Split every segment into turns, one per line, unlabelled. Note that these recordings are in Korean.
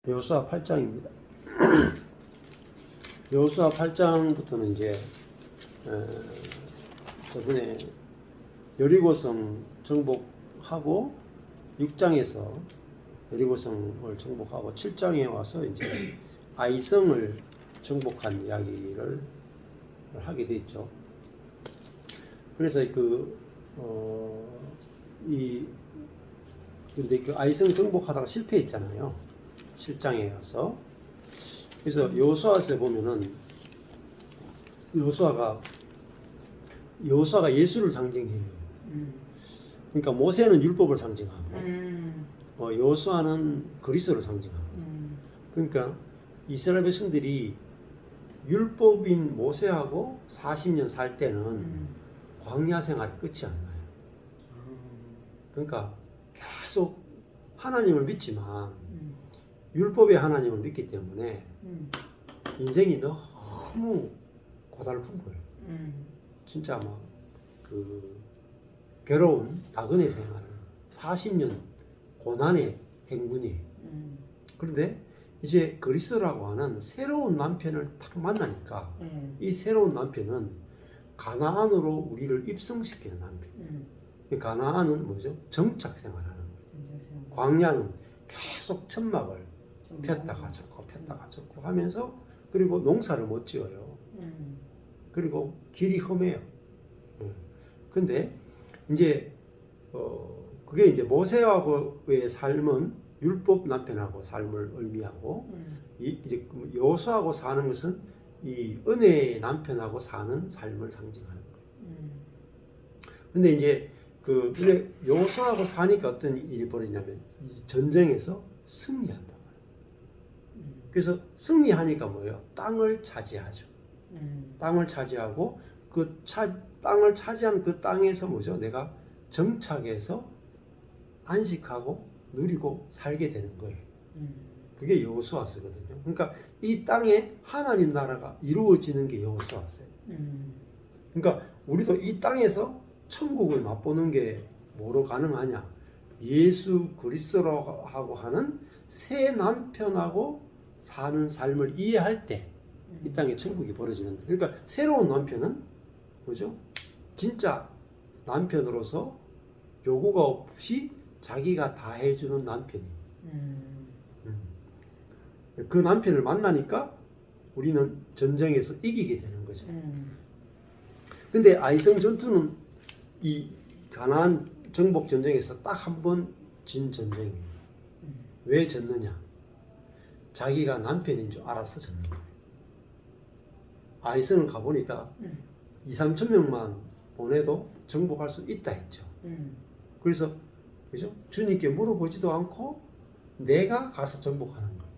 여호수아 8장입니다. 여호수아 8장부터는 이제 저번에 여리고성 정복하고 6장에서 여리고성을 정복하고 7장에 와서 이제 아이성을 정복한 이야기를 하게 됐죠. 그래서 근데 그 아이성 정복하다가 실패했잖아요. 7장에 와서. 그래서 여호수아서에 보면은 여호수아가 예수를 상징해요. 그러니까 모세는 율법을 상징하고 여호수아는 그리스도를 상징하고. 그러니까 이스라엘 백성들이 율법인 모세하고 40년 살 때는 광야 생활이 끝이 안 나요. 그러니까 계속 하나님을 믿지만 율법의 하나님을 믿기 때문에 인생이 너무 고달픈 거예요. 진짜 막 괴로운 나그네 생활을 40년 고난의 행군이에요. 그런데 이제 그리스도라고 하는 새로운 남편을 딱 만나니까 이 새로운 남편은 가나안으로 우리를 입성시키는 남편. 가나안은 뭐죠? 정착 생활하는 거예요. 광야는 계속 천막을 폈다가 졌고 폈다가 졌고 하면서, 그리고 농사를 못 지어요. 그리고 길이 험해요. 근데 이제 그게 이제 모세하고의 삶은 율법 남편하고 삶을 의미하고, 이제 여호수아하고 사는 것은 이 은혜의 남편하고 사는 삶을 상징하는 거예요. 근데 이제 여호수아하고 사니까 어떤 일이 벌어지냐면 이 전쟁에서 승리한단 말이에요. 그래서 승리하니까 뭐예요? 땅을 차지하죠. 땅을 차지하고 땅을 차지한 그 땅에서 뭐죠? 내가 정착해서 안식하고 누리고 살게 되는 거예요. 그게 여호수아서거든요. 그러니까 이 땅에 하나님 나라가 이루어지는 게 여호수아서예요. 그러니까 우리도 이 땅에서 천국을 맛보는 게 뭐로 가능하냐? 예수 그리스도라고 하는 새 남편하고 사는 삶을 이해할 때 이 땅에 천국이 벌어지는. 그러니까 새로운 남편은 뭐죠? 진짜 남편으로서 요구가 없이 자기가 다 해주는 남편이에요. 그 남편을 만나니까 우리는 전쟁에서 이기게 되는 거죠. 근데 아이성 전투는 이 가나안 정복 전쟁에서 딱 한 번 진 전쟁이에요. 왜 졌느냐? 자기가 남편인 줄 알아서 졌는 거예요. 아이성을 가보니까 2-3천 명만 보내도 정복할 수 있다 했죠. 그래서 그죠? 주님께 물어보지도 않고 내가 가서 정복하는 거예요.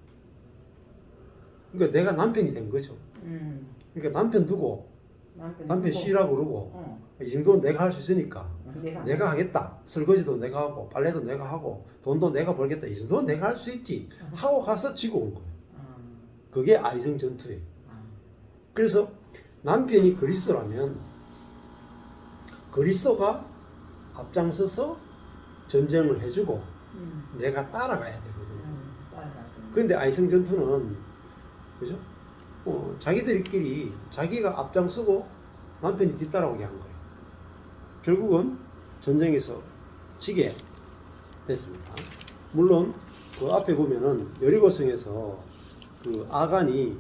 그러니까 내가 남편이 된 거죠. 그러니까 남편 두고 남편 쉬라고 그러고 이 정도는 내가 할 수 있으니까 내가 하겠다. 설거지도 내가 하고 빨래도 내가 하고 돈도 내가 벌겠다. 이 정도는 내가 할 수 있지 하고 가서 지고 온 거예요. 그게 아이성 전투예요. 그래서 남편이 그리스도라면 그리스도가 앞장서서 전쟁을 해주고 내가 따라가야 되거든요. 그런데 아이성 전투는 그죠? 자기들끼리 자기가 앞장서고 남편이 뒤따라오게 한 거예요. 결국은 전쟁에서 지게 됐습니다. 물론 그 앞에 보면은 여리고성에서 그 아간이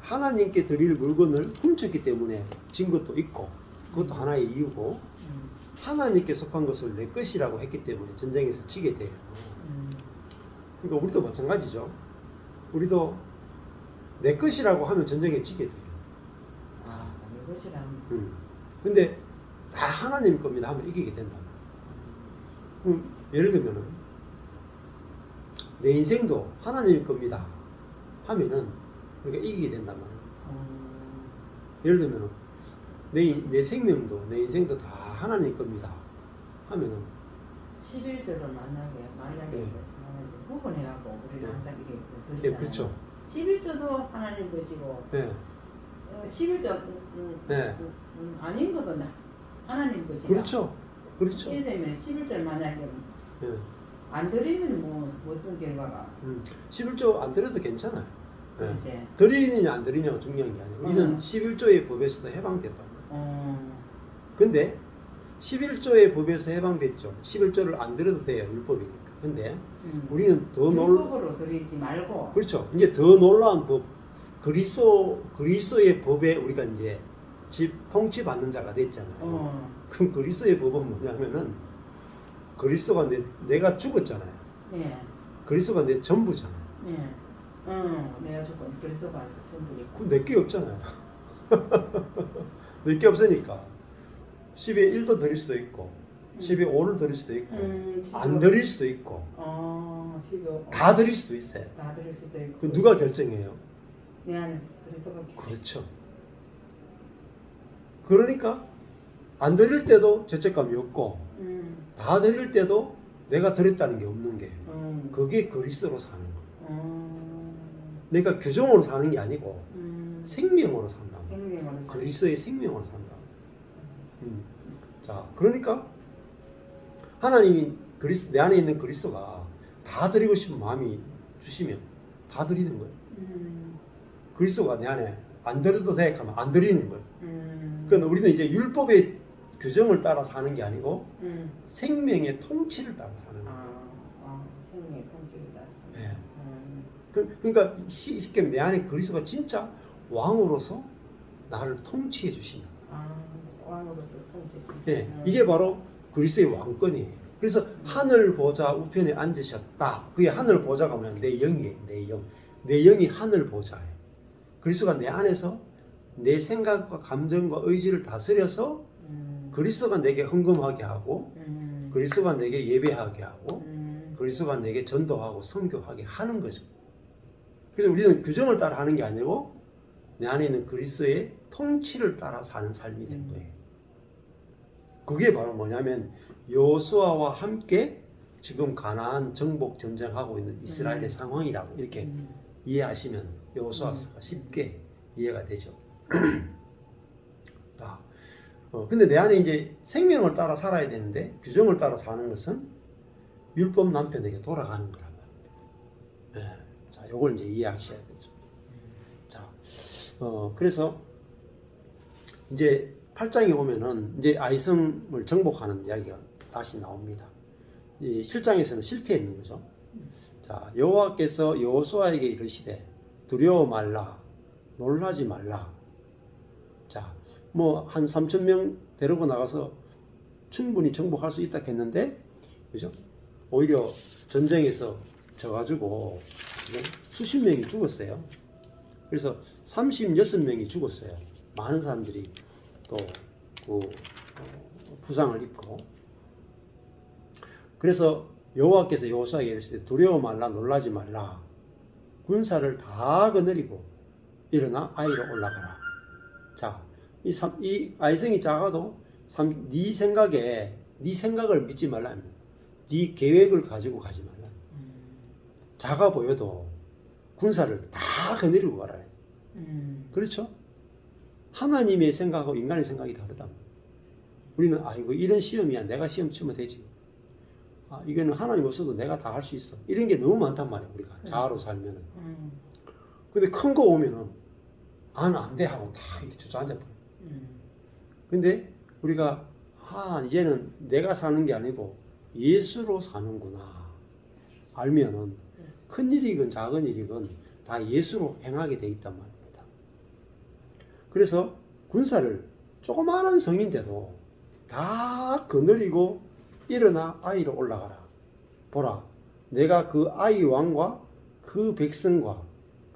하나님께 드릴 물건을 훔쳤기 때문에 진 것도 있고, 그것도 하나의 이유고, 하나님께 속한 것을 내 것이라고 했기 때문에 전쟁에서 지게 돼요. 그러니까 우리도 마찬가지죠. 우리도 내 것이라고 하면 전쟁에 지게 돼요.
내 것이라면.
근데 다 하나님 겁니다 하면 이기게 된다. 예를 들면은 내 인생도 하나님 겁니다 하면은 우리가 이기게 된단 말이에요. 예를 들면은 내 생명도 내 인생도 다 하나님 겁니다 하면은
11조를 만약에 구분해갖고 우리는 항상 이렇게 드리잖아요.
예, 그렇죠.
11조도 하나님 것이고,
네.
11조 아닌 것도 하나님 것이다.
그렇죠. 그렇죠.
이래 되면 11절 만약에
네.
안 드리면 뭐 어떤 결과가
11조 안 드려도 괜찮아요. 예.
이제
드리느냐 안 드리느냐가 중요한 게 아니고 우리는 11조의 법에서도 해방됐다고. 근데 11조의 법에서 해방됐죠. 11조를 안 드려도 돼요. 율법이니까. 근데 우리는 더
율법으로 드리지 말고
그렇죠. 이제 더 놀라운 법 그리스도의 법에 우리가 이제 통치 받는 자가 됐잖아요. 그럼 그리스도의 법은 뭐냐면은 그리스도가 내가 죽었잖아요.
네.
그리스도가 내 전부잖아요.
네. 내가 조금 그리스도가 전부니까.
그럼 내게 없잖아요. 내게 없으니까 10에 1도 드릴 수도 있고 10에 5를 드릴 수도 있고 안 드릴 수도 있고
15.
다 드릴 수도 있어요.
다 드릴 수도 있고.
그 누가 결정해요?
내 안에 그리스도가
그렇죠. 그러니까 안 드릴 때도 죄책감이 없고 다 드릴 때도 내가 드렸다는 게 없는 게 그게 그리스도로 사는 거예요. 내가 규정으로 사는 게 아니고 생명으로 산다.
생명으로
그리스도의 생명으로 산다. 자, 그러니까 하나님이 내 안에 있는 그리스도가 다 드리고 싶은 마음이 주시면 다 드리는 거예요. 그리스도가 내 안에 안 드려도 돼 하면 안 드리는 거예요. 그러니까 우리는 이제 율법의 규정을 따라 사는 게 아니고 생명의 통치를 따라 사는 거예요.
생명의 통치를 따라 사는
네. 그러니까 쉽게 내 안에 그리스도가 진짜 왕으로서 나를 통치해 주신다.
왕으로서 통치.
네, 이게 바로 그리스도의 왕권이에요. 그래서 하늘 보좌 우편에 앉으셨다. 그게 하늘 보좌가 뭐냐? 내 영이에요. 내 영. 내 영이 하늘 보좌예요. 그리스도가 내 안에서 내 생각과 감정과 의지를 다스려서 그리스도가 내게 헌금하게 하고 그리스도가 내게 예배하게 하고 그리스도가 내게 전도하고 선교하게 하는 거죠. 그래서 우리는 규정을 따라 하는 게 아니고 내 안에 있는 그리스도의 통치를 따라 사는 삶이 된 거예요. 그게 바로 뭐냐면 여호수아와 함께 지금 가나안 정복 전쟁하고 있는 이스라엘의 상황이라고 이렇게 이해하시면 여호수아서가 쉽게 이해가 되죠. 근데 내 안에 이제 생명을 따라 살아야 되는데 규정을 따라 사는 것은 율법 남편에게 돌아가는 거란 말이에요. 네. 자, 요걸 이제 이해하셔야 되죠. 자, 그래서 이제 8장에 오면은 이제 아이성을 정복하는 이야기가 다시 나옵니다. 이 7장에서는 실패했는 거죠. 자, 여호와께서 여호수아에게 이르시되 두려워 말라, 놀라지 말라. 자, 뭐 한 3,000명 데리고 나가서 충분히 정복할 수 있다 했는데, 그죠? 오히려 전쟁에서 져가지고 수십 명이 죽었어요. 그래서 36명이 죽었어요. 많은 사람들이 또 부상을 입고. 그래서 여호와께서 여호수아에게 이르시되 두려워 말라, 놀라지 말라. 군사를 다 거느리고 일어나 아이로 올라가라. 자, 이 아이성이 작아도 네 생각을 믿지 말라 합니다. 네 계획을 가지고 가지 말라. 작아 보여도 군사를 다 거느리고 가라. 그렇죠? 하나님의 생각하고 인간의 생각이 다르다. 우리는 이거 이런 시험이야. 내가 시험 치면 되지. 이거는 하나님 없어도 내가 다 할 수 있어. 이런 게 너무 많단 말이야. 우리가 자아로 살면은. 근데 큰 거 오면은 나는 안 돼 하고 다 이렇게 주저앉아 버려. 근데 우리가 이제는 내가 사는 게 아니고 예수로 사는구나 알면은 큰 일이건 작은 일이건 다 예수로 행하게 돼 있단 말입니다. 그래서 군사를 조그마한 성인데도 다 거느리고 일어나 아이로 올라가라. 보라, 내가 그 아이 왕과 그 백성과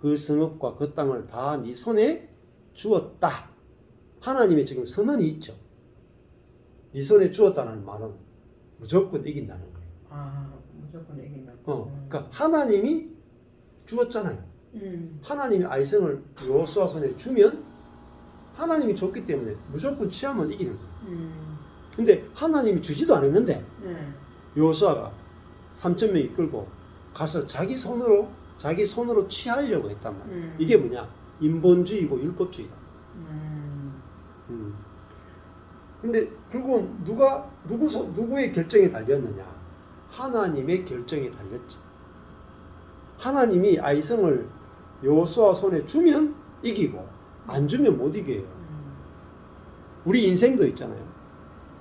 그 성읍과 그 땅을 다 네 손에 주었다. 하나님의 지금 선언이 있죠. 네 손에 주었다는 말은 무조건 이긴다는 거예요.
무조건 이긴다.
그러니까 하나님이 주었잖아요. 하나님이 아이성을 여호수아 손에 주면 하나님이 줬기 때문에 무조건 취하면 이기는 거예요. 근데 하나님이 주지도 않았는데 여호수아가 3,000명 이끌고 가서 자기 손으로 취하려고 했단 말이에요. 이게 뭐냐? 인본주의고 율법주의다. 근데 결국은 누구의 결정에 달렸느냐? 하나님의 결정이 달렸죠. 하나님이 아이성을 여호수아 손에 주면 이기고 안 주면 못 이겨요. 우리 인생도 있잖아요.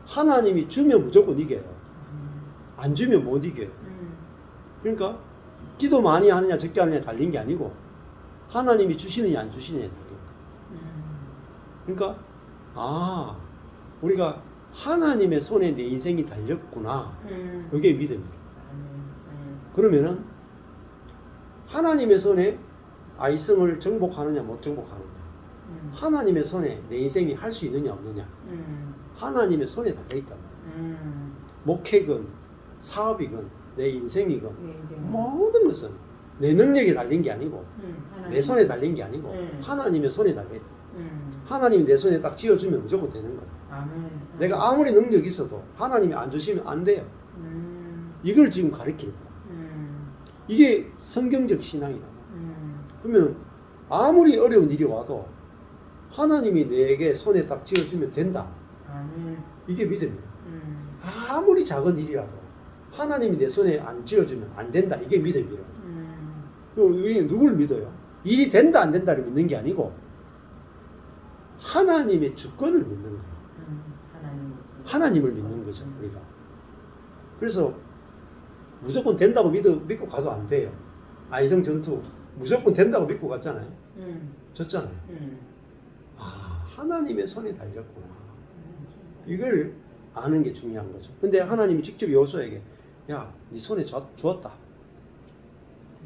하나님이 주면 무조건 이겨요. 안 주면 못 이겨요. 그러니까 기도 많이 하느냐 적게 하느냐 달린 게 아니고 하나님이 주시느냐 안 주시느냐에 달린 거예요. 그러니까 우리가 하나님의 손에 내 인생이 달렸구나. 이게 믿음이에요. 그러면은 하나님의 손에 아이성을 정복하느냐 못 정복하느냐, 하나님의 손에 내 인생이 할 수 있느냐 없느냐, 하나님의 손에 달려있단 말이에요. 목회건 사업이건 내 인생이건 모든 것은 내 능력에 달린 게 아니고 내 손에 달린 게 아니고 하나님의 손에 달려있다. 하나님이 내 손에 딱 쥐어주면 무조건 되는 거예요. 내가 아무리 능력이 있어도 하나님이 안 주시면 안 돼요. 이걸 지금 가르치는 거야. 이게 성경적 신앙이다. 그러면 아무리 어려운 일이 와도 하나님이 내게 손에 딱 쥐어주면 된다. 이게 믿음이에요. 아무리 작은 일이라도 하나님이 내 손에 안 쥐어주면 안 된다. 이게 믿음이에요. 그럼 누굴 믿어요? 일이 된다 안 된다를 믿는 게 아니고 하나님의 주권을 믿는 거예요. 하나님을 믿는 거죠, 우리가. 그래서 무조건 된다고 믿고 가도 안 돼요. 아이성 전투 무조건 된다고 믿고 갔잖아요. 졌잖아요. 하나님의 손에 달렸구나. 이걸 아는 게 중요한 거죠. 근데 하나님이 직접 여호수아에게 야, 네 손에 주었다.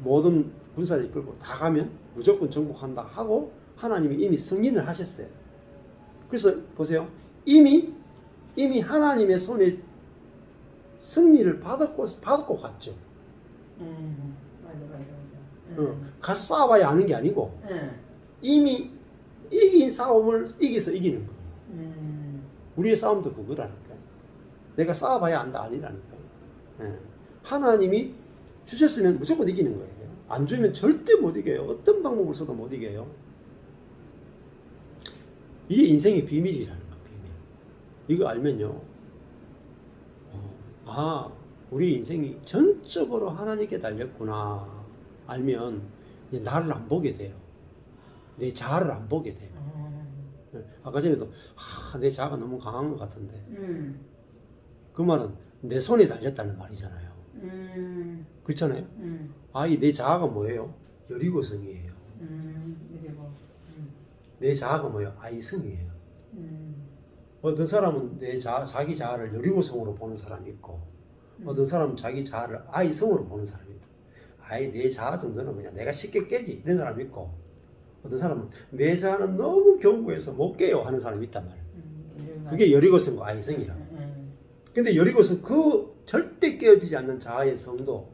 모든 군사를 이끌고 다 가면 무조건 정복한다 하고 하나님이 이미 승인을 하셨어요. 그래서 보세요. 이미 하나님의 손에 승리를 받았고 갔죠.
맞아.
가서 싸워봐야 아는 게 아니고 이미 이긴 싸움을 이겨서 이기는 거예요. 우리의 싸움도 그거라니까요. 내가 싸워봐야 안다 아니라니까요. 하나님이 주셨으면 무조건 이기는 거예요. 안 주면 절대 못 이겨요. 어떤 방법을 써도 못 이겨요. 이게 인생의 비밀이라는 거예요. 비밀. 이거 알면요. 우리 인생이 전적으로 하나님께 달렸구나. 알면 이제 나를 안 보게 돼요. 내 자아를 안 보게 돼요. 아까 전에도 내 자아가 너무 강한 것 같은데 그 말은 내 손에 달렸다는 말이잖아요. 그렇잖아요. 이 내 자아가 뭐예요? 여리고성이에요. 내 자아가 뭐예요? 아이성이에요. 어떤 사람은 자기 자아를 여리고성으로 보는 사람이 있고 어떤 사람은 자기 자아를 아이성으로 보는 사람이 있다. 내 자아 정도는 그냥 내가 쉽게 깨지 이런 사람이 있고 어떤 사람은 내 자아는 너무 견고해서 못 깨요 하는 사람이 있단 말이에요. 그게 여리고성과 아이성이라. 근데 여리고성 그 절대 깨어지지 않는 자아의 성도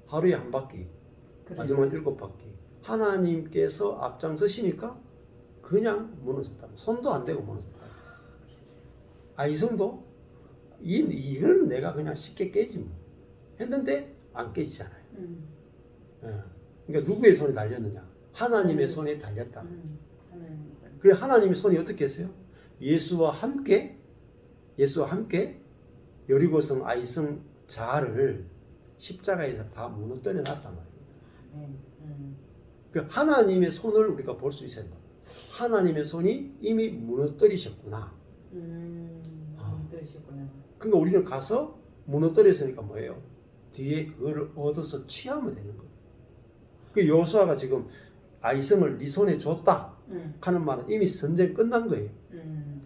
하루에 한 바퀴 마지막 7바퀴 하나님께서 앞장서시니까 그냥 무너졌다. 손도 안 대고 무너졌다. 아이성도 이건 내가 그냥 쉽게 깨지 뭐 했는데 안 깨지잖아요. 그러니까 누구의 손에 달렸느냐? 하나님의 손에 달렸다. 그래 하나님의 손이 어떻게 했어요? 예수와 함께 여리고성 아이성 자아를 십자가에서 다 무너뜨려 놨단 말입니다. 그 하나님의 손을 우리가 볼 수 있어야 된다. 하나님의 손이 이미 무너뜨리셨구나.
무너뜨리셨구나.
그러니까 우리는 가서 무너뜨렸으니까 뭐예요? 뒤에 그거를 얻어서 취하면 되는 거예요. 그 여호수아가 지금 아이성을 네 손에 줬다 하는 말은 이미 전쟁 끝난 거예요.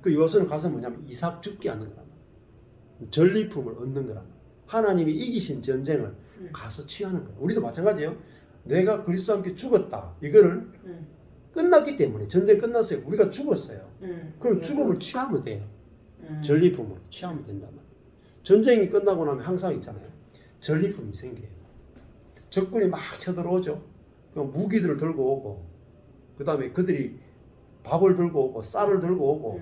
그 여호수아는 가서 뭐냐면 이삭 죽게 하는 거란 말이에요. 전리품을 얻는 거란 말이에요. 하나님이 이기신 전쟁을 가서 취하는 거예요. 우리도 마찬가지예요. 내가 그리스도와 함께 죽었다. 이거를 끝났기 때문에 전쟁 끝났어요. 우리가 죽었어요. 그럼 죽음을 취하면 돼요. 전리품을 취하면 된단 말이에요. 전쟁이 끝나고 나면 항상 있잖아요. 전리품이 생겨요. 적군이 막 쳐들어오죠. 그럼 무기들을 들고 오고 그 다음에 그들이 밥을 들고 오고 쌀을 들고 오고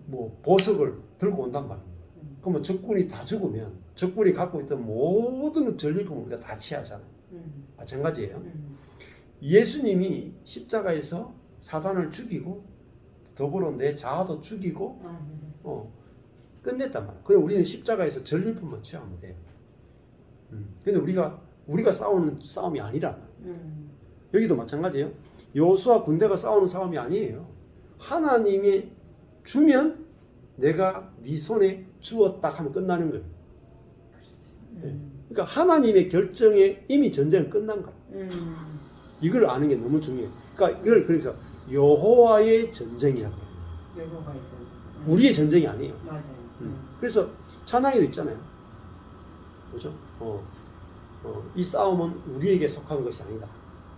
뭐 보석을 들고 온단 말입니다. 그러면 적군이 다 죽으면 적군이 갖고 있던 모든 전리품을 우리가 다 취하잖아요. 마찬가지예요. 예수님이 십자가에서 사단을 죽이고 더불어 내 자아도 죽이고 끝냈단 말이에요. 그냥 우리는 십자가에서 전리품만 취하면 돼요. 근데 우리가 싸우는 싸움이 아니란 말이에요. 여기도 마찬가지예요. 여호수아 군대가 싸우는 싸움이 아니에요. 하나님이 주면 내가 네 손에 주었다 하면 끝나는 거예요. 그러니까 하나님의 결정에 이미 전쟁은 끝난 거야. 이걸 아는 게 너무 중요해요. 그러니까 이걸 그래서 여호와의 전쟁이라고 해요.
여호와의 전쟁.
우리의 전쟁이 아니에요.
맞아요.
그래서 찬양에도 있잖아요. 그죠? 이 싸움은 우리에게 속한 것이 아니다.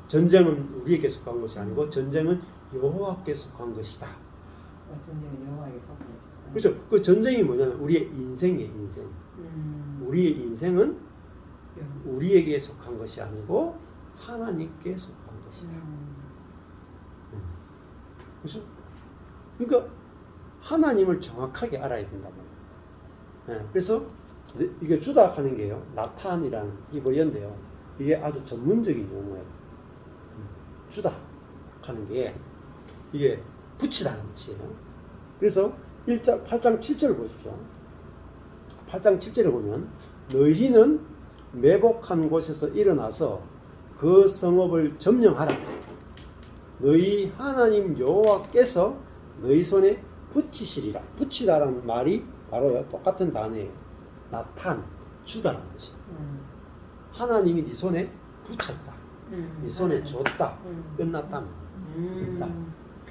전쟁은 우리에게 속한 것이 아니고 전쟁은 여호와께 속한 것이다.
전쟁은 여호와에게 속한 것이다.
그렇죠? 그 전쟁이 뭐냐면 우리의 인생이에요, 인생. 우리의 인생은 우리에게 속한 것이 아니고 하나님께 속한 것이다. 그렇죠? 그러니까 하나님을 정확하게 알아야 된단 말입니다. 그래서 이게 주닥하는 게요, 나탄이라는 히브리어인데요, 이게 아주 전문적인 용어예요. 주닥하는 게 이게 붙이다는 것이에요. 그래서 8장 7절 보십시오. 8장 7절에 보면 너희는 매복한 곳에서 일어나서 그 성읍을 점령하라. 너희 하나님 여호와께서 너희 손에 붙이시리라. 붙이다라는 말이 바로요, 똑같은 단어예요. 나탄, 주다라는 뜻이에요. 하나님이 네 손에 붙였다. 네 손에 줬다. 끝났다. 있다.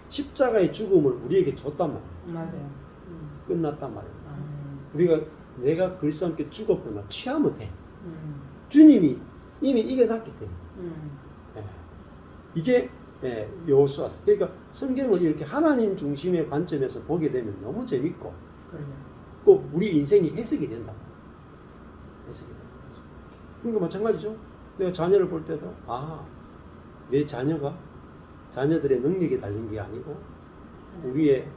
십자가의 죽음을 우리에게 줬단 말이에요.
맞아요.
끝났단 말이에요. 우리가 내가 그리스도와 함께 죽었구나 취하면 돼. 주님이 이미 이겨놨기 때문에. 이게 여호수아. 그러니까 성경을 이렇게 하나님 중심의 관점에서 보게 되면 너무 재밌고, 꼭 우리 인생이 해석이 된다. 해석이 된다. 그러니까 마찬가지죠. 내가 자녀를 볼 때도 내 자녀가 자녀들의 능력에 달린 게 아니고 우리의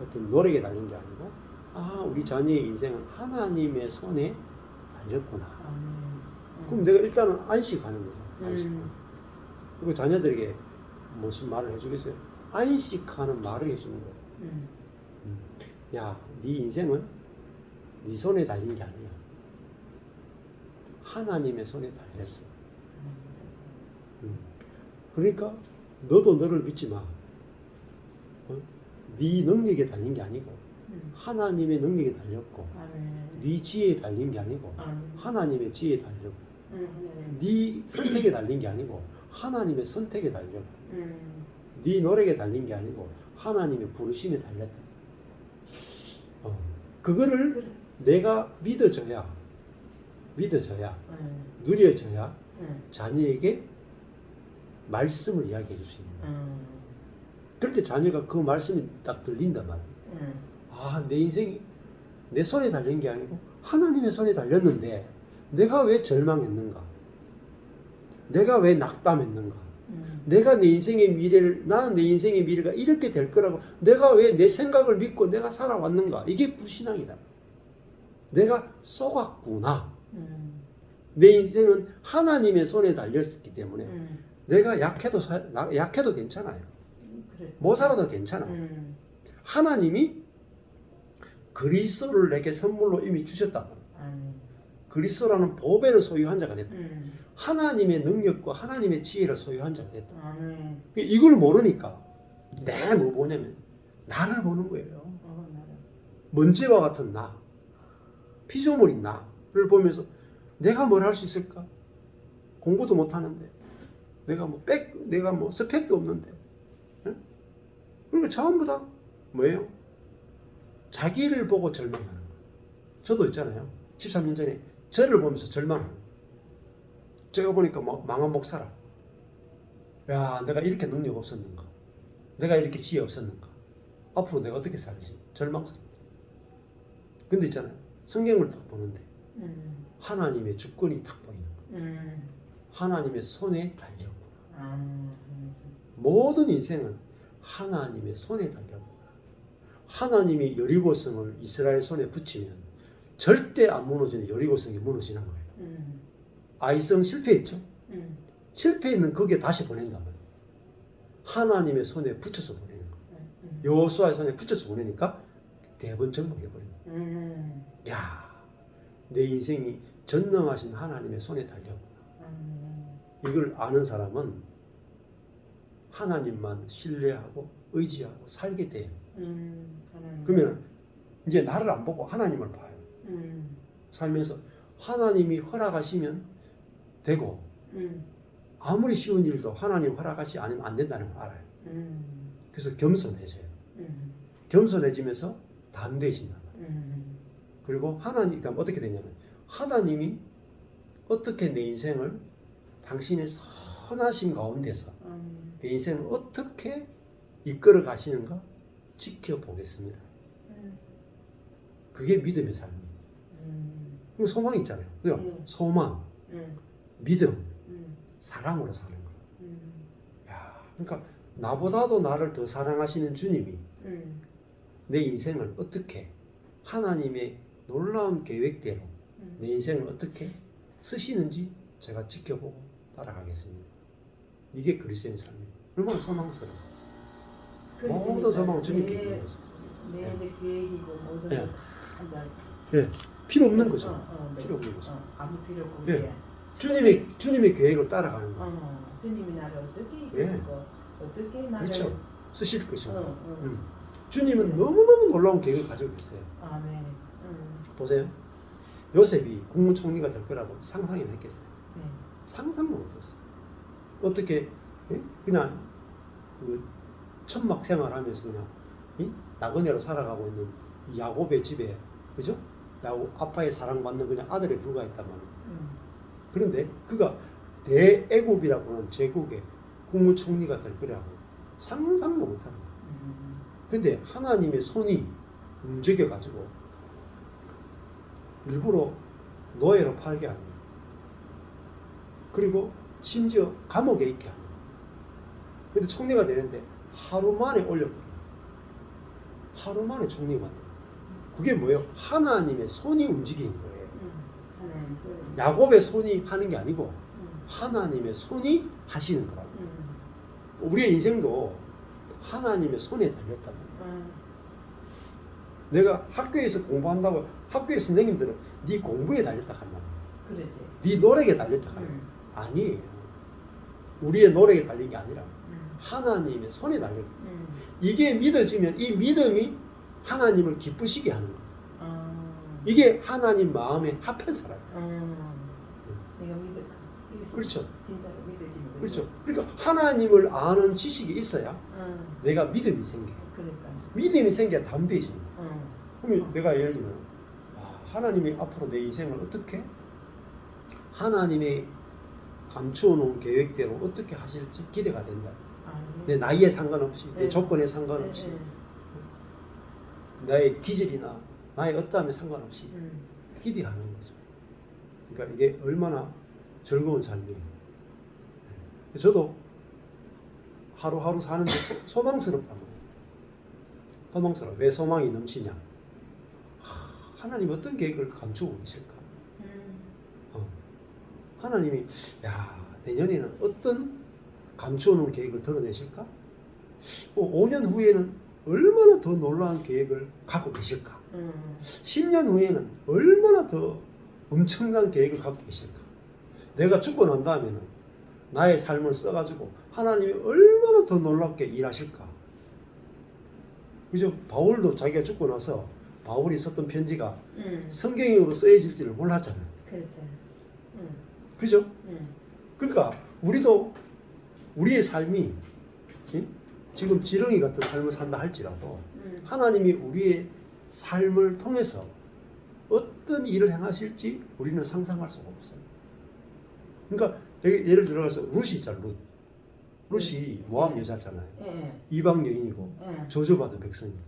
어떤 노력에 달린 게 아니고 우리 자녀의 인생은 하나님의 손에 달렸구나. 그럼 내가 일단은 안식하는 거죠. 안식하는. 그리고 자녀들에게 무슨 말을 해주겠어요? 안식하는 말을 해주는 거예요. 야, 네 인생은 네 손에 달린 게 아니야. 하나님의 손에 달렸어. 그러니까 너도 너를 믿지 마. 네 능력에 달린 게 아니고 하나님의 능력에 달렸고, 네 지혜에 달린 게 아니고 하나님의 지혜에 달렸고, 네 선택에 달린 게 아니고 하나님의 선택에 달렸고, 네 노력에 달린 게 아니고 하나님의 부르심에 달렸다. 그거를 내가 믿어줘야 누려져야 자녀에게 말씀을 이야기해 줄 수 있는 거예요. 그럴 때 자녀가 그 말씀이 딱 들린단 말이에요. 내 인생이 내 손에 달린 게 아니고 하나님의 손에 달렸는데 내가 왜 절망했는가? 내가 왜 낙담했는가? 나는 내 인생의 미래가 이렇게 될 거라고 내가 왜 내 생각을 믿고 내가 살아왔는가? 이게 불신앙이다. 내가 속았구나. 내 인생은 하나님의 손에 달렸기 때문에 내가 약해도 괜찮아요. 못 살아도 괜찮아요. 하나님이 그리스도를 내게 선물로 이미 주셨다. 그리스도라는 보배를 소유한 자가 됐다. 하나님의 능력과 하나님의 지혜를 소유한 자가 됐다. 이걸 모르니까 뭐 보냐면 나를 보는 거예요. 먼지와 같은 나, 피조물인 나를 보면서 내가 뭘 할 수 있을까? 공부도 못 하는데, 내가 뭐 스펙도 없는데, 그러니까 전부 다 뭐예요? 자기를 보고 절망하는 거예요. 저도 있잖아요. 13년 전에 저를 보면서 절망하는 거예요. 제가 보니까 망한 목사라. 야, 내가 이렇게 능력 없었는가? 내가 이렇게 지혜 없었는가? 앞으로 내가 어떻게 살지? 절망스럽다. 근데 있잖아요. 성경을 딱 보는데 하나님의 주권이 딱 보이는 거예요. 하나님의 손에 달렸구나. 모든 인생은 하나님의 손에 달렸구나. 하나님이 여리고성을 이스라엘 손에 붙이면 절대 안 무너지는 여리고성이 무너지는 거예요. 아이성 실패했죠? 실패했는 거기에 다시 보낸단 말이에요. 하나님의 손에 붙여서 보내는 거예요. 여호수아의 손에 붙여서 보내니까 대번 정복해버린 거예요. 야, 내 인생이 전능하신 하나님의 손에 달려. 이걸 아는 사람은 하나님만 신뢰하고 의지하고 살게 돼요. 그러면 이제 나를 안 보고 하나님을 봐요. 살면서 하나님이 허락하시면 되고 아무리 쉬운 일도 하나님 허락하시 않으면 안 된다는 걸 알아요. 그래서 겸손해져요. 겸손해지면서 담대해진단 말이에요. 그리고 하나님, 그다음 어떻게 되냐면 하나님이 어떻게 내 인생을 당신의 선하심 가운데서 내 인생을 어떻게 이끌어 가시는가 지켜보겠습니다. 그게 믿음의 삶이에요. 그리고 소망이 있잖아요. 그죠? 소망, 믿음, 사랑으로 사는 거예요. 야, 그러니까 나보다도 나를 더 사랑하시는 주님이 내 인생을 어떻게 하나님의 놀라운 계획대로 내 인생을 어떻게 쓰시는지 제가 지켜보고 따라가겠습니다. 이게 그리스도인 삶이에요. 얼마나 소망스러워. 모든 소망은 주님께 있는 거죠.
내 계획이고 모든
예.
다
예, 필요 없는 거죠.
네.
필요 없는 거죠.
아무 필요 없고
예. 주님의 계획을 따라가는 거예요.
주님이 나를 어떻게
예.
이끌고 어떻게 나를
그렇죠. 쓰실 것입니다.
어.
주님은 너무너무 놀라운 계획을 가지고 계세요.
아멘.
보세요. 요셉이 국무총리가 될 거라고 상상이나 했겠어요.
네.
상상도 못했어요. 어떻게 그냥 그 천막 생활하면서 그냥 나그네로 살아가고 있는 이 야곱의 집에, 그죠? 야곱 아빠의 사랑받는 그냥 아들에 불과했단 말이에요. 그런데 그가 대애굽이라고 하는 제국의 국무총리가 될 거라고 상상도 못하는 거예요. 근데 하나님의 손이 움직여 가지고 일부러 노예로 팔게 하는 거예요. 그리고 심지어 감옥에 있게 하는 거예요. 근데 총리가 되는데 하루 만에 올려버려요. 하루 만에 총리가 돼요. 그게 뭐예요? 하나님의 손이 움직이는 거예요.
하나님 소리.
야곱의 손이 하는 게 아니고 하나님의 손이 하시는 거라고. 우리의 인생도 하나님의 손에 달렸단 말이에요. 내가 학교에서 공부한다고 학교의 선생님들은 네 공부에 달렸다 한단 말이에요.
그러지.
네 노력에 달렸다 하는 거예요. 아니에요. 우리의 노력에 달린 게 아니라 하나님의 손에 달린 거예요. 이게 믿어지면 이 믿음이 하나님을 기쁘시게 하는 거예요. 이게 하나님 마음에 합한 사람.
내가 믿을까? 이게
그렇죠.
진짜로 믿어지는 거죠.
그렇죠. 그러니까 하나님을 아는 지식이 있어야 내가 믿음이 생겨요.
그러니까.
믿음이 생겨야 담대해지는 거예요. 그러면 내가 예를 들면 하나님이 앞으로 내 인생을 어떻게 하나님의 감추어 놓은 계획대로 어떻게 하실지 기대가 된다. 내 나이에 상관없이, 내 조건에 상관없이, 나의 기질이나 나의 어떠함에 상관없이 기대하는 거죠. 그러니까 이게 얼마나 즐거운 삶이에요. 저도 하루하루 사는데 소망스럽단 말이에요. 소망스러워. 왜 소망이 넘치냐? 하나님 어떤 계획을 감추고 계실까? 하나님이 내년에는 어떤 감추어놓은 계획을 드러내실까? 5년 후에는 얼마나 더 놀라운 계획을 갖고 계실까? 10년 후에는 얼마나 더 엄청난 계획을 갖고 계실까? 내가 죽고 난 다음에는 나의 삶을 써가지고 하나님이 얼마나 더 놀랍게 일하실까? 그죠? 바울도 자기가 죽고 나서 바울이 썼던 편지가 성경으로 쓰여질지를 몰랐잖아요.
그렇죠.
그죠? 그러니까 우리도 우리의 삶이 지금 지렁이 같은 삶을 산다 할지라도 하나님이 우리의 삶을 통해서 어떤 일을 행하실지 우리는 상상할 수가 없어요. 그러니까 예를 들어서 룻이 있잖아. 룻이 모압 여자잖아요. 이방 여인이고 저주받은 백성이고.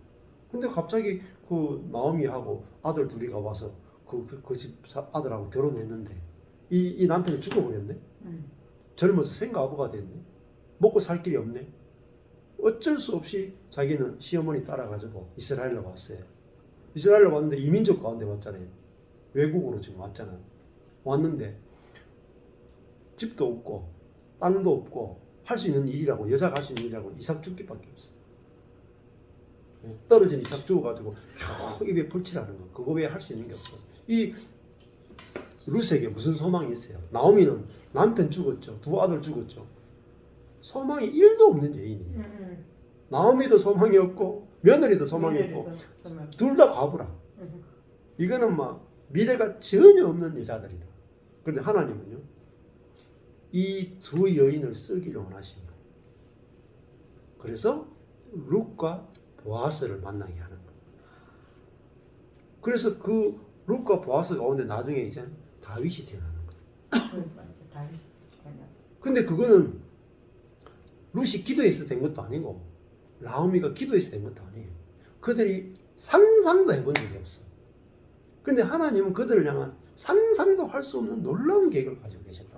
근데 갑자기 그 나오미하고 아들 둘이가 와서 그 집 아들하고 결혼했는데 이 남편이 죽어버렸네. 젊어서 생가부가 됐네. 먹고 살 길이 없네. 어쩔 수 없이 자기는 시어머니 따라가지고 이스라엘로 왔어요. 이스라엘로 왔는데 이민족 가운데 왔잖아요. 외국으로 지금 왔잖아요. 왔는데 집도 없고 땅도 없고 할 수 있는 일이라고, 여자가 할 수 있는 일이라고 이삭 죽기밖에 없어요. 떨어진 이삭 죽어가지고 겨우 입에 불칠하는 거, 그거 외에 할 수 있는 게 없어요. 이 룻에게 무슨 소망이 있어요? 나오미는 남편 죽었죠. 두 아들 죽었죠. 소망이 1도 없는 여인이에요. 나오미도 소망이 없고 며느리도 소망이 없고 둘 다 과부라. 이거는 막 미래가 전혀 없는 여자들이다. 그런데 하나님은요, 이 두 여인을 쓰기를 원하신 거예요. 그래서 룻과 보아스를 만나게 하는 거예요. 그래서 그 룻과 보아스 가운데 나중에 이제 다윗이 태어나는 거예요. 근데 그거는 룻이 기도해서 된 것도 아니고 나오미가 기도해서 된 것도 아니에요. 그들이 상상도 해본 적이 없어. 근데 하나님은 그들을 향한 상상도 할 수 없는 놀라운 계획을 가지고 계셨다.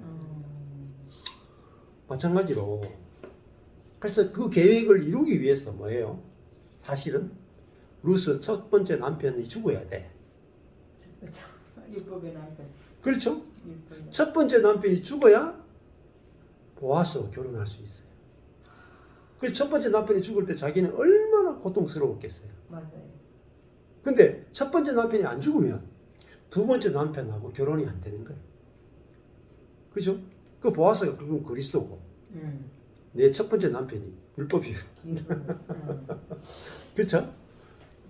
마찬가지로 그래서 그 계획을 이루기 위해서 뭐예요? 사실은 룻은 첫 번째 남편이 죽어야 돼.
율법의 남편.
그렇죠? 첫 번째 남편이 죽어야 보아스와 결혼할 수 있어요. 그래서 첫 번째 남편이 죽을 때 자기는 얼마나 고통스러웠겠어요.
맞아요.
근데 첫 번째 남편이 안 죽으면 두 번째 남편하고 결혼이 안 되는 거예요. 그죠? 그 보아스가 그건 그리스도고 내 첫 번째 남편이 율법이에요. 그렇죠?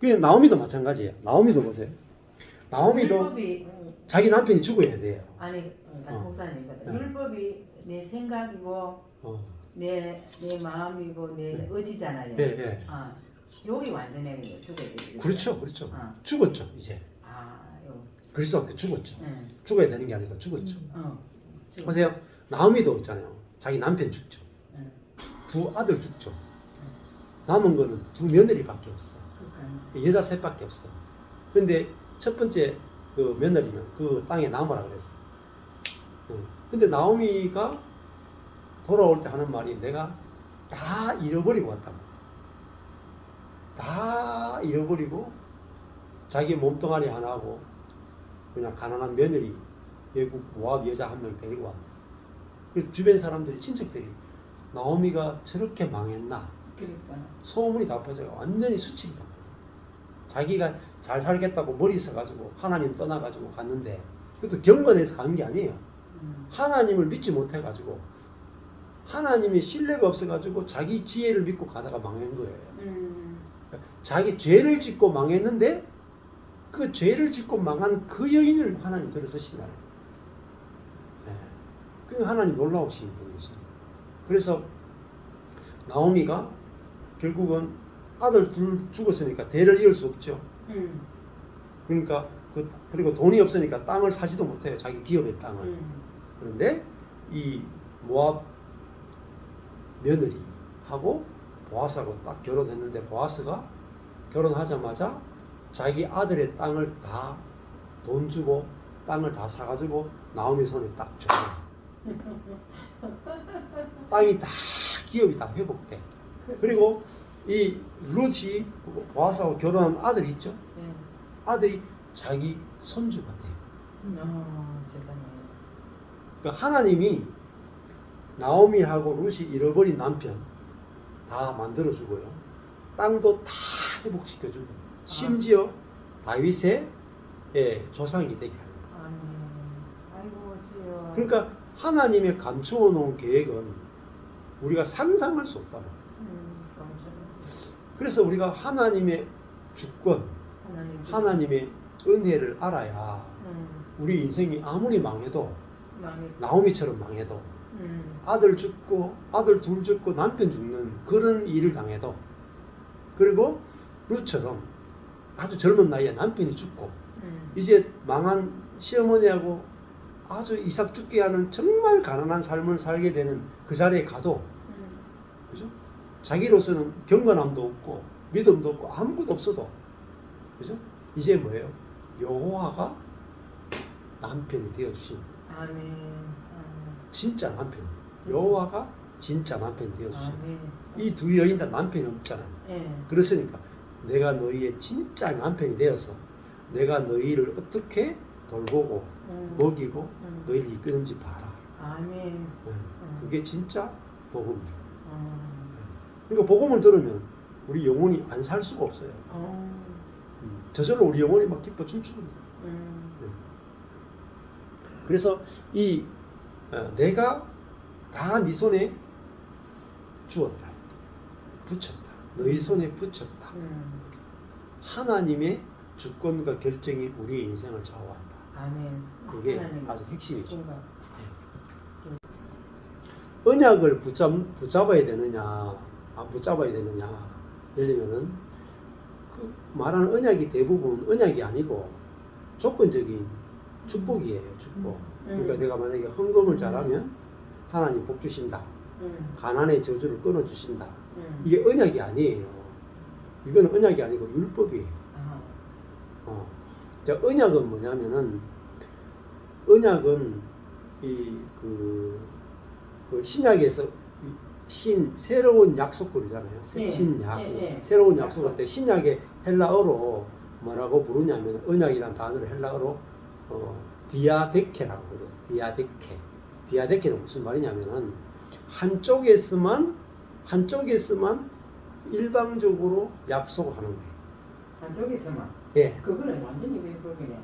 그냥 나오미도 마찬가지예요. 나오미도 보세요. 나오미도
율법이
자기 남편이 죽어야 돼요.
아니 목사님
네.
율법이 내 생각이고 내 마음이고 내 의지잖아요.
예, 예.
아, 여기 완전히 죽어야 되지.
그렇죠, 그렇죠.
어.
죽었죠, 이제.
요.
그리스도께 죽었죠.
응.
죽어야 되는 게 아니고 죽었죠.
죽어.
보세요. 나오미도 있잖아요. 자기 남편 죽죠.
응.
두 아들 죽죠. 남은 거는 두 며느리밖에 없어.
그러니까.
여자 셋밖에 없어. 근데 첫 번째 그 며느리는 그 땅에 남으라 그랬어. 근데 나오미가 돌아올 때 하는 말이 내가 다 잃어버리고 왔다고. 다 잃어버리고 자기 몸뚱아리 하나하고 그냥 가난한 며느리 외국 모압 여자 한 명 데리고 왔다. 그 주변 사람들이 친척들이 나오미가 저렇게 망했나?
그러니까.
소문이 다 퍼져가 완전히 수치가 난 거예요. 자기가 잘 살겠다고 머리 써가지고 하나님 떠나가지고 갔는데 그것도 경건해서 간 게 아니에요. 하나님을 믿지 못해가지고 하나님의 신뢰가 없어가지고 자기 지혜를 믿고 가다가 망한 거예요. 자기 죄를 짓고 망했는데 그 죄를 짓고 망한 그 여인을 하나님 들어서시나요? 그 하나님 놀라우신 분이시죠. 그래서 나오미가 결국은 아들 둘 죽었으니까 대를 이을 수 없죠. 그러니까 그리고 돈이 없으니까 땅을 사지도 못해요. 자기 기업의 땅을. 그런데 이 모압 며느리하고 보아스하고 딱 결혼했는데 보아스가 결혼하자마자 자기 아들의 땅을 다 돈 주고 땅을 다 사가지고 나오미 손에 딱 줘요. 땅이 다 기업이 다 회복돼. 그리고 이 룻이 보아스하고 결혼한 아들이 있죠. 아들이 자기 손주가 돼요.
세상에.
그러니까 하나님이 나오미하고 룻이 잃어버린 남편 다 만들어주고요. 땅도 다 회복시켜주고 심지어 다윗의 조상이 되게 하는 거예요.
아이고 주여.
그러니까 하나님의 감추어 놓은 계획은 우리가 상상할 수 없다. 그래서 우리가 하나님의 주권, 하나님의 은혜를 알아야 우리 인생이 아무리 망해도 나오미처럼 망해도 아들 죽고 아들 둘 죽고 남편 죽는 그런 일을 당해도 그리고 룻처럼 아주 젊은 나이에 남편이 죽고 이제 망한 시어머니하고 아주 이삭 죽게 하는 정말 가난한 삶을 살게 되는 그 자리에 가도 그죠? 자기로서는 경건함도 없고 믿음도 없고 아무것도 없어도 그죠? 이제 뭐예요? 여호와가 남편이 되어주신
아멘.
진짜 남편 여호와가 진짜 남편이 되어주신 이 두 여인 다 남편이 없잖아요. 그랬으니까 내가 너희의 진짜 남편이 되어서 내가 너희를 어떻게 돌보고 먹이고 너희를 이끄는지 봐라.
아멘.
그게 진짜 복음이죠. 그러니까 복음을 들으면 우리 영혼이 안 살 수가 없어요. 저절로 우리 영혼이 막 기뻐 춤추거든요. 그래서 이 내가 다 네 손에 주었다, 붙였다, 너희 손에 붙였다. 하나님의 주권과 결정이 우리의 인생을 좌우한다.
아멘.
그게
하나님.
아주 핵심이죠.
뭔가.
언약을 붙잡아야 되느냐, 안 붙잡아야 되느냐. 예를 들면은 그 말하는 언약이 대부분 언약이 아니고 조건적인 축복이에요. 축복. 그러니까 내가 만약에 헌금을 잘하면 하나님 복 주신다. 가난의 저주를 끊어 주신다. 이게 언약이 아니에요. 이거는 언약이 아니고 율법이에요. 자, 언약은 뭐냐면은 언약은 그 신약에서 새로운 약속 그러잖아요. 신약. 새로운 약속할 때 신약의 헬라어로 뭐라고 부르냐면 언약이라는 단어를 헬라어로 디아데케라고 그래요. 디아데케는 무슨 말이냐면은 한쪽에서만 일방적으로 약속을 하는 거예요.
한쪽에서만.
예.
그거는 완전히 율법이네.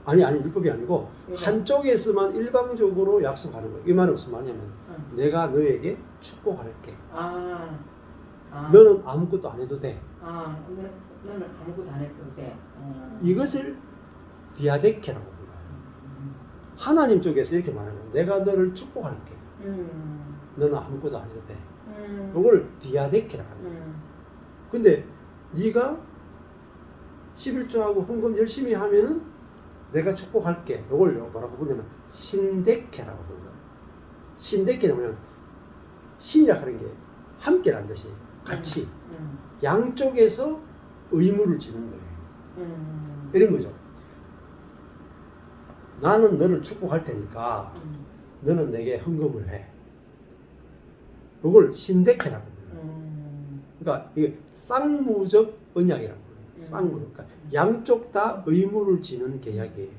아니 율법이 아니고 한쪽에서만 일방적으로 약속하는 거예요. 이 말은 무슨 말이냐면 내가 너에게 축복할게. 너는 아무것도 안 해도 돼.
너는 아무것도 안 해도 돼.
이것을 디아데케라고 불러요. 하나님 쪽에서 이렇게 말하는 거예요. 내가 너를 축복할게. 너는 아무것도 안 해도 돼. 이걸 디아데케라고 하는 거예요. 근데 네가 11조하고 헌금 열심히 하면은 내가 축복할게. 이걸 뭐라고 부르냐면 신데케라고 불러요. 신데케는 뭐냐면 신이라 하는 게 함께라는 뜻이 같이 양쪽에서 의무를 지는 거예요. 이런 거죠. 나는 너를 축복할 테니까 너는 내게 헌금을 해. 이걸 신데케라고 불러요. 그러니까 이게 쌍무적 언약이라고 불러요. 쌍무적. 그러니까 양쪽 다 의무를 지는 계약이에요.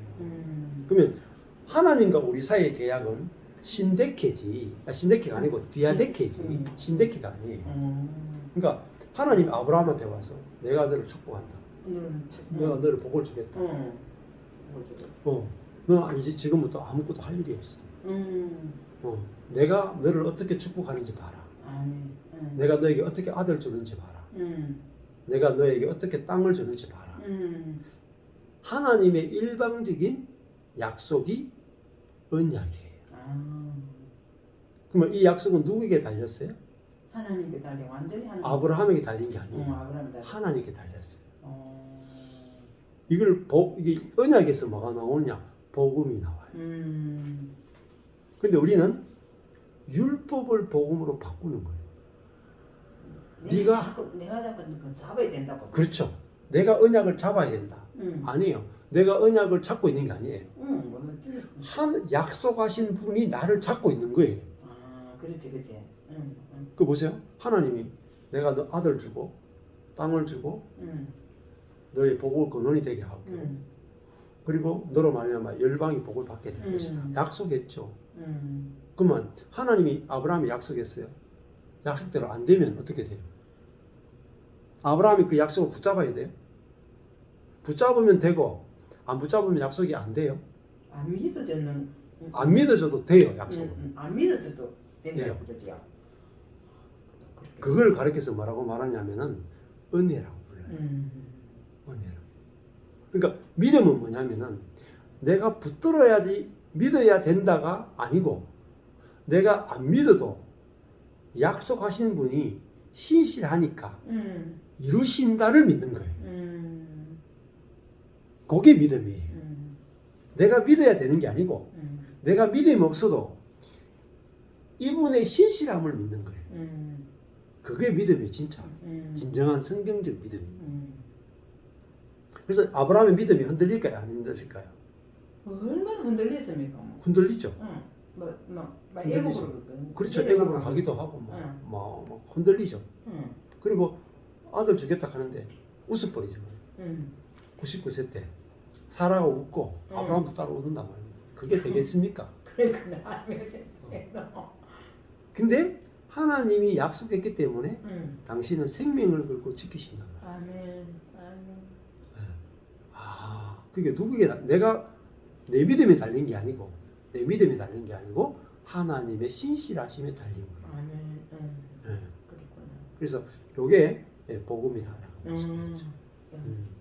그러면 하나님과 우리 사이의 계약은 신데케지. 신데케가 아니고 디아데케지. 신데케가 아니에요. 그러니까 하나님 아브라함한테 와서 내가 너를 축복한다. 내가 너를 복을 주겠다. 너 이제 지금부터 아무것도 할 일이 없어. 내가 너를 어떻게 축복하는지 봐라. 내가 너에게 어떻게 아들 주는지 봐라. 내가 너에게 어떻게 땅을 주는지 봐라. 하나님의 일방적인 약속이 언약이에요. 그러면 이 약속은 누구에게 달렸어요?
하나님께 달려. 완전히 하나님.
아브라함에게 달린 게 아니에요. 하나님께 달렸어요. 이게 언약에서 뭐가 나오냐? 복음이 나와요. 근데 우리는 율법을 복음으로 바꾸는 거예요.
내가 자꾸 잡아야 된다고.
그렇죠. 내가 언약을 잡아야 된다. 아니에요. 내가 언약을 잡고 있는 게 아니에요. 약속하신 분이 나를 잡고 있는 거예요.
그렇지.
그 보세요. 하나님이 내가 너 아들 주고 땅을 주고 너의 복을 근원이 되게 하고 그리고 너로 말미암아 열방이 복을 받게 될 것이다. 약속했죠. 그러면 하나님이 아브라함이 약속했어요. 약속대로 안 되면 어떻게 돼요? 아브라함이 그 약속을 붙잡아야 돼요. 붙잡으면 되고 안 붙잡으면 약속이 안 돼요.
안 믿어져는
안 믿어져도 돼요. 약속은.
안 믿어져도 된다고
네.
그러죠.
그걸 가르쳐서 뭐라고 말하냐면은 은혜라고 불러요. 은혜라고. 그러니까 믿음은 뭐냐면은 내가 붙들어야지 믿어야 된다가 아니고 내가 안 믿어도 약속하신 분이 신실하니까 이루신다를 믿는 거예요. 그게 믿음이에요. 내가 믿어야 되는 게 아니고 내가 믿음이 없어도 이분의 신실함을 믿는 거예요. 그게 믿음이 진짜 진정한 성경적 믿음이에요. 그래서 아브라함의 믿음이 흔들릴까요? 안 흔들릴까요?
얼마나 흔들렸습니까?
흔들리죠.
애국으로
그렇죠. 애국으로 가기도 하고 막 흔들리죠. 그리고 아들 주겠다 하는데 웃어버리죠. 99세 때 사라가 웃고 아브라함도 따로 웃는단 말이에요. 그게 되겠습니까?
그러니까
근데 하나님이 약속했기 때문에 당신은 생명을 걸고 지키신단 말이에요.
아멘.
그게 누구에게 내가 내 믿음에 달린 게 아니고 내 믿음이 달린 게 아니고 하나님의 신실하심에 달린 거예요.
아멘.
예.
그렇구나.
그래서 요게 복음이다라고 보시면
음.
되죠.
음.